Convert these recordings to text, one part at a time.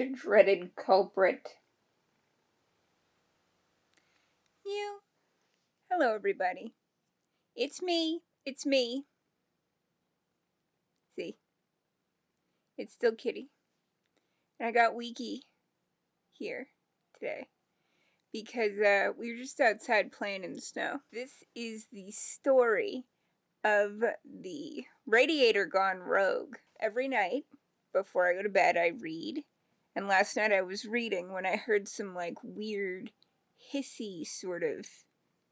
The dreaded culprit. You. Hello, everybody. It's me. It's me. See? It's still Kitty. And I got Wiki here today because we were just outside playing in the snow. This is the story of the Radiator gone rogue. Every night before I go to bed, I read. And last night I was reading when I heard some like weird hissy sort of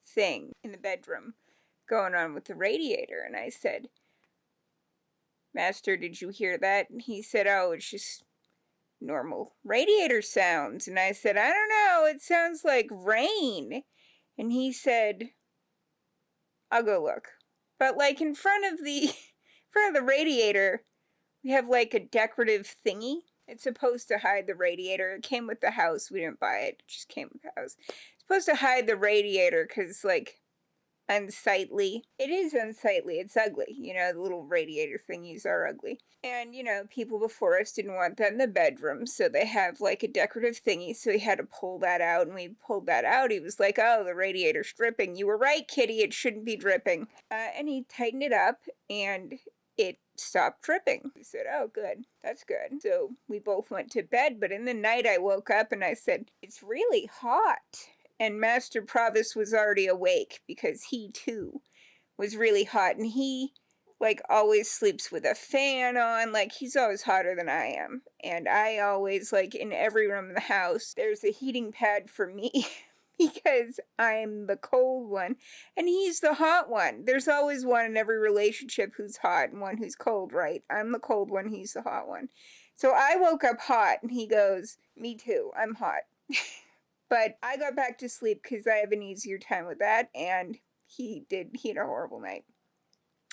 thing in the bedroom going on with the radiator. And I said, Master, did you hear that? And he said, oh, it's just normal radiator sounds. And I said, I don't know, it sounds like rain. And he said, I'll go look. But like in front of the radiator, we have like a decorative thingy. It's supposed to hide the radiator. It came with the house. We didn't buy it. It just came with the house. It's supposed to hide the radiator because, like, unsightly. It is unsightly. It's ugly. You know, the little radiator thingies are ugly. And, you know, people before us didn't want that in the bedroom, so they have, like, a decorative thingy, so he had to pull that out, and we pulled that out. He was like, oh, the radiator's dripping. You were right, Kitty. It shouldn't be dripping. And he tightened it up, and it stopped dripping. We said, oh, good. That's good. So we both went to bed, but in the night I woke up and I said, it's really hot. And Master Pravus was already awake because he, too, was really hot. And he, like, always sleeps with a fan on. Like, he's always hotter than I am. And I always, like, in every room in the house, there's a heating pad for me. Because I'm the cold one, and he's the hot one. There's always one in every relationship who's hot and one who's cold, right? I'm the cold one, he's the hot one. So I woke up hot, and he goes, me too, I'm hot. But I got back to sleep because I have an easier time with that, and he had a horrible night.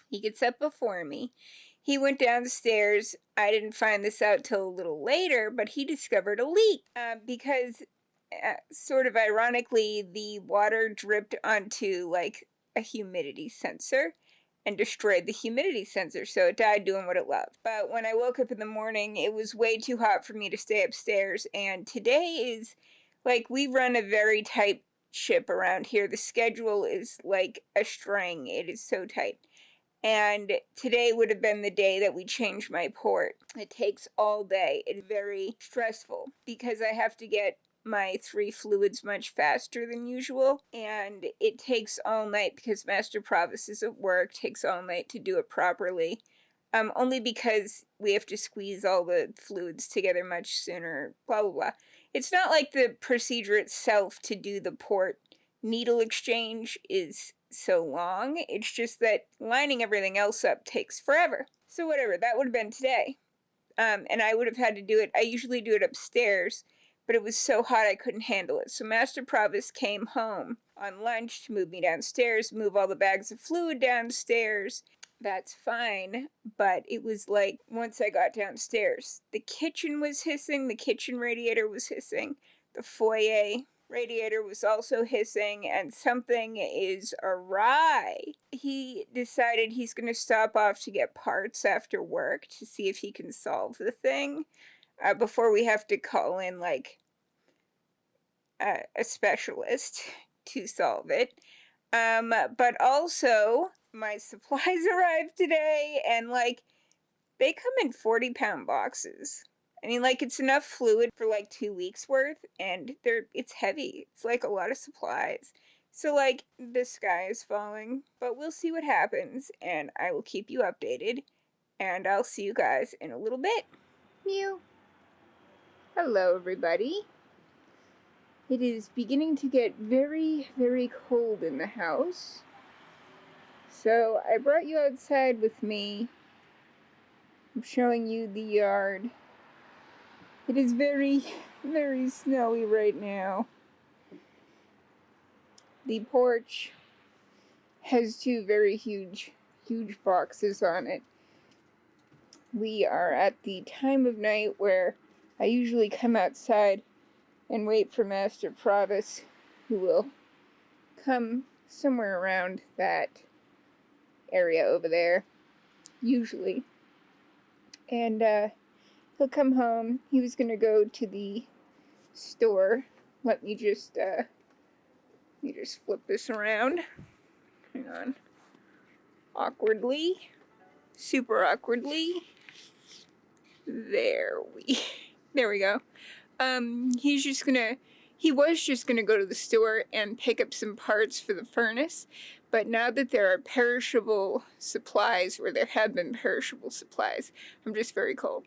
He gets up before me. He went downstairs. I didn't find this out till a little later, but he discovered a leak because sort of ironically, the water dripped onto like a humidity sensor and destroyed the humidity sensor, so it died doing what it loved. But when I woke up in the morning, it was way too hot for me to stay upstairs, and today is, like, we run a very tight ship around here. The schedule is like a string. It is so tight. And today would have been the day that we changed my port. It takes all day. It's very stressful because I have to get my 3 fluids much faster than usual, and it takes all night because Master Pravus is at work, takes all night to do it properly, only because we have to squeeze all the fluids together much sooner, blah blah blah. It's not like the procedure itself to do the port needle exchange is so long, it's just that lining everything else up takes forever. So whatever, that would have been today. And I would have had to do it, I usually do it upstairs, but it was so hot I couldn't handle it. So Master Pravus came home on lunch to move me downstairs, move all the bags of fluid downstairs. That's fine, but it was like, once I got downstairs, the kitchen was hissing, the kitchen radiator was hissing, the foyer radiator was also hissing, and something is awry. He decided he's going to stop off to get parts after work to see if he can solve the thing. Before we have to call in, like, a specialist to solve it. But also, my supplies arrived today, and, like, they come in 40-pound boxes. I mean, like, it's enough fluid for, like, 2 weeks worth, and it's heavy. It's, like, a lot of supplies. So, like, the sky is falling, but we'll see what happens, and I will keep you updated, and I'll see you guys in a little bit. Mew. Hello, everybody. It is beginning to get very, very cold in the house. So I brought you outside with me. I'm showing you the yard. It is very, very snowy right now. The porch has 2 very huge boxes on it. We are at the time of night where I usually come outside and wait for Master Pravus, who will come somewhere around that area over there, usually. And He'll come home. He was gonna go to the store. Let me just flip this around. Hang on. Awkwardly. Super awkwardly. There we go. He was just gonna go to the store and pick up some parts for the furnace, but now that there are perishable supplies, or there have been perishable supplies, I'm just very cold,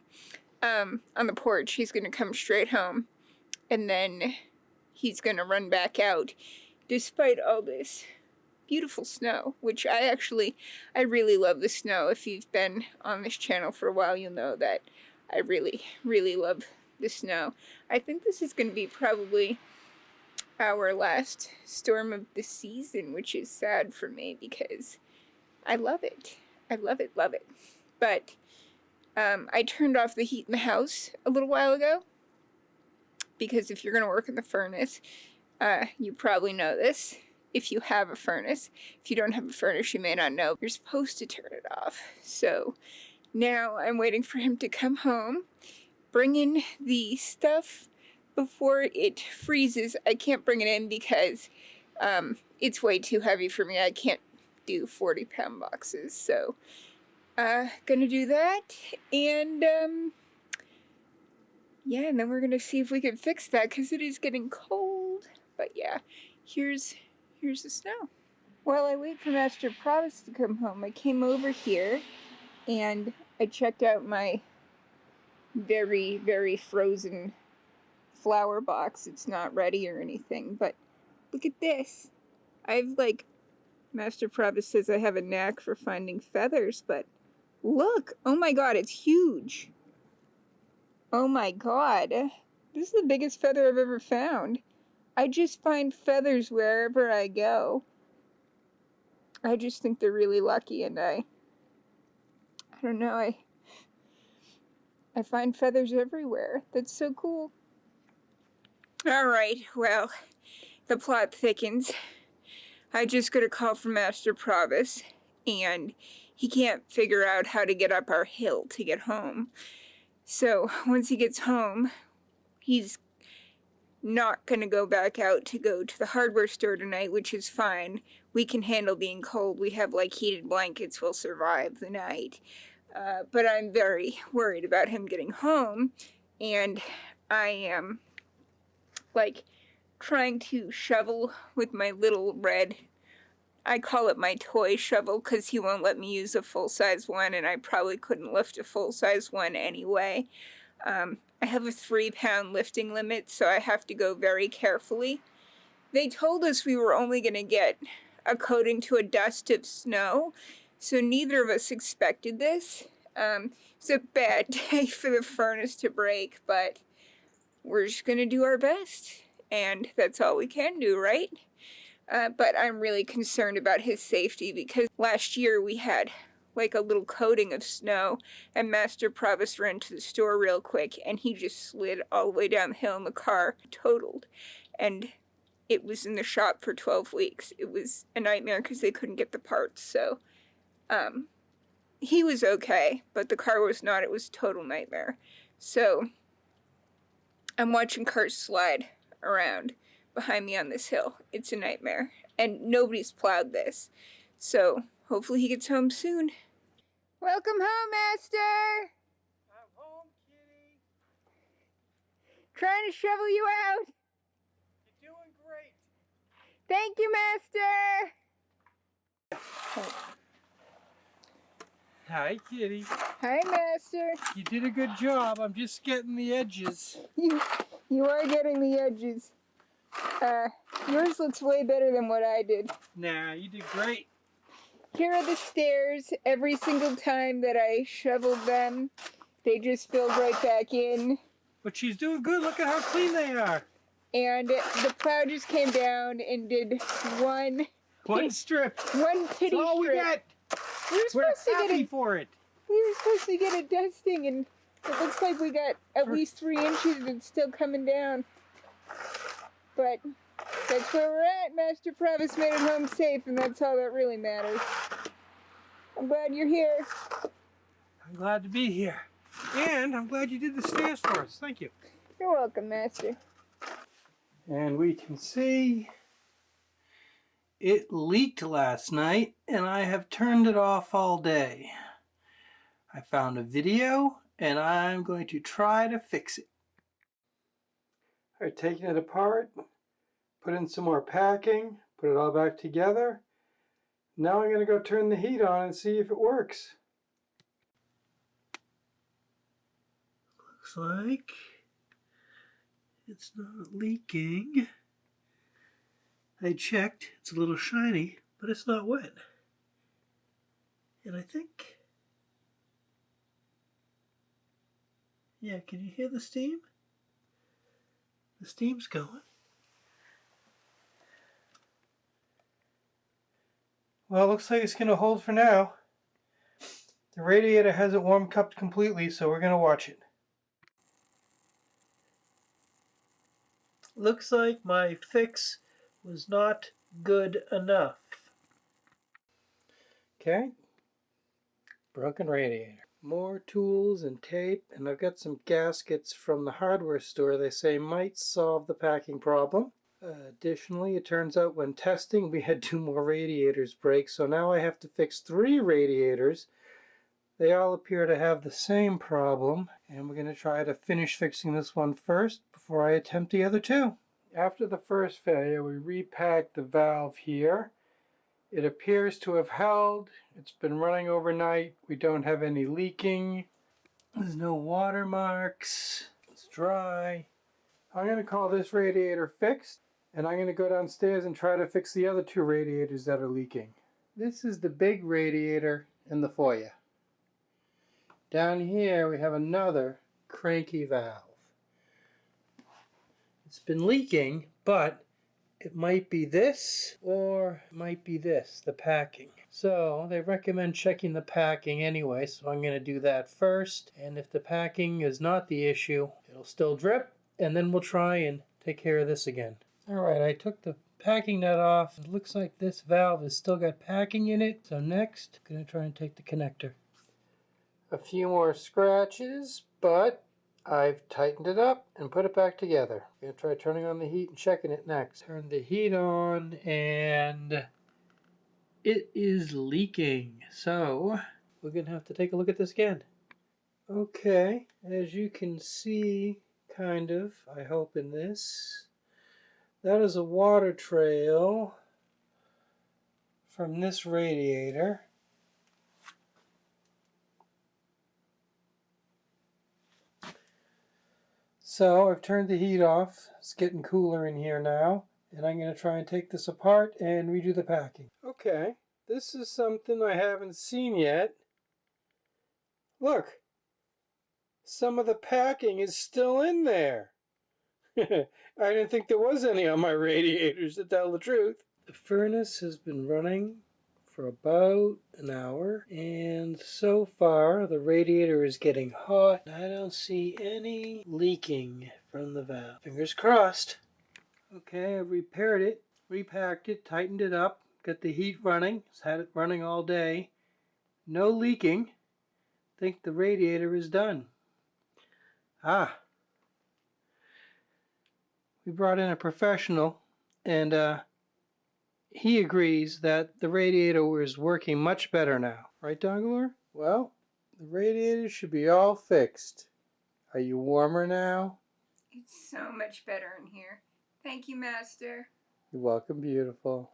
on the porch, he's gonna come straight home, and then he's gonna run back out, despite all this beautiful snow, which I really love the snow. If you've been on this channel for a while, you'll know that I really, really love the snow. I think this is going to be probably our last storm of the season, which is sad for me because I love it. I love it, love it. But I turned off the heat in the house a little while ago because if you're going to work in the furnace, you probably know this. If you have a furnace. If you don't have a furnace, you may not know. You're supposed to turn it off. So now I'm waiting for him to come home, bring in the stuff before it freezes. I can't bring it in because it's way too heavy for me. I can't do 40-pound boxes. So gonna do that, and yeah, and then we're gonna see if we can fix that because it is getting cold. But yeah, here's the snow. While I wait for Master Pravus to come home, I came over here and I checked out my very, very frozen flower box. It's not ready or anything, but look at this. Master Pravus says I have a knack for finding feathers, but look, oh my god, it's huge. Oh my god, this is the biggest feather I've ever found. I just find feathers wherever I go. I just think they're really lucky, and I don't know, I find feathers everywhere. That's so cool. Alright, well, the plot thickens. I just got a call from Master Pravus, and he can't figure out how to get up our hill to get home. So, once he gets home, he's not gonna go back out to go to the hardware store tonight, which is fine. We can handle being cold. We have heated blankets. We'll survive the night. But I'm very worried about him getting home, and I am trying to shovel with my little red, I call it my toy shovel because he won't let me use a full-size one, and I probably couldn't lift a full-size one anyway. I have a 3-pound lifting limit, so I have to go very carefully. They told us we were only going to get a coating to a dust of snow, so neither of us expected this. It's a bad day for the furnace to break, but we're just going to do our best, and that's all we can do, right? But I'm really concerned about his safety because last year we had a little coating of snow, and Master Pravus ran to the store real quick, and he just slid all the way down the hill in the car, totaled, and it was in the shop for 12 weeks. It was a nightmare because they couldn't get the parts, so, he was okay, but the car was not. It was a total nightmare. So, I'm watching cars slide around behind me on this hill. It's a nightmare, and nobody's plowed this, so hopefully he gets home soon. Welcome home, Master! I'm home, kitty. Trying to shovel you out. You're doing great. Thank you, Master! Hi, kitty. Hi, Master. You did a good job. I'm just getting the edges. You are getting the edges. Yours looks way better than what I did. Nah, you did great. Here are the stairs. Every single time that I shoveled them, they just filled right back in. But she's doing good. Look at how clean they are. And the plow just came down and did one strip. One pity That's all we strip. get. We're happy for it. We were supposed to get a dusting, and it looks like we got at least 3 inches and it's still coming down. But that's where we're at. Master Pravus made it home safe, and that's all that really matters. I'm glad you're here. I'm glad to be here. And I'm glad you did the stairs for us. Thank you. You're welcome, Master. And we can see it leaked last night, and I have turned it off all day. I found a video, and I'm going to try to fix it. All right, taking it apart, put in some more packing, put it all back together. Now I'm going to go turn the heat on and see if it works. Looks like it's not leaking. I checked, it's a little shiny, but it's not wet. And I think, yeah, can you hear the steam? The steam's going. Well, it looks like it's going to hold for now. The radiator hasn't warmed up completely, so we're going to watch it. Looks like my fix was not good enough. Okay. Broken radiator. More tools and tape, and I've got some gaskets from the hardware store they say might solve the packing problem. Additionally, it turns out when testing we had 2 more radiators break, so now I have to fix 3 radiators. They all appear to have the same problem, and we're going to try to finish fixing this one first before I attempt the other 2. After the first failure, we repacked the valve here. It appears to have held. It's been running overnight. We don't have any leaking. There's no watermarks. It's dry. I'm going to call this radiator fixed, and I'm going to go downstairs and try to fix the other 2 radiators that are leaking. This is the big radiator in the foyer. Down here we have another cranky valve. It's been leaking, but it might be this or it might be this, the packing. So they recommend checking the packing anyway, so I'm going to do that first. And if the packing is not the issue, it'll still drip, and then we'll try and take care of this again. Alright, I took the packing nut off. It looks like this valve has still got packing in it. So next, I'm going to try and take the connector. A few more scratches, but I've tightened it up and put it back together. I'm going to try turning on the heat and checking it next. Turn the heat on and it is leaking. So we're going to have to take a look at this again. Okay, as you can see, kind of, I hope in this, that is a water trail from this radiator. So I've turned the heat off. It's getting cooler in here now. And I'm going to try and take this apart and redo the packing. Okay, this is something I haven't seen yet. Look, some of the packing is still in there. I didn't think there was any on my radiators, to tell the truth. The furnace has been running for about an hour, and so far the radiator is getting hot. I don't see any leaking from the valve. Fingers crossed. Okay, I've repaired it, repacked it, tightened it up, got the heat running. It's had it running all day. No leaking. Think the radiator is done. We brought in a professional, and he agrees that the radiator is working much better now. Right, Dongalore? Well, the radiator should be all fixed. Are you warmer now? It's so much better in here. Thank you, Master. You're welcome, beautiful.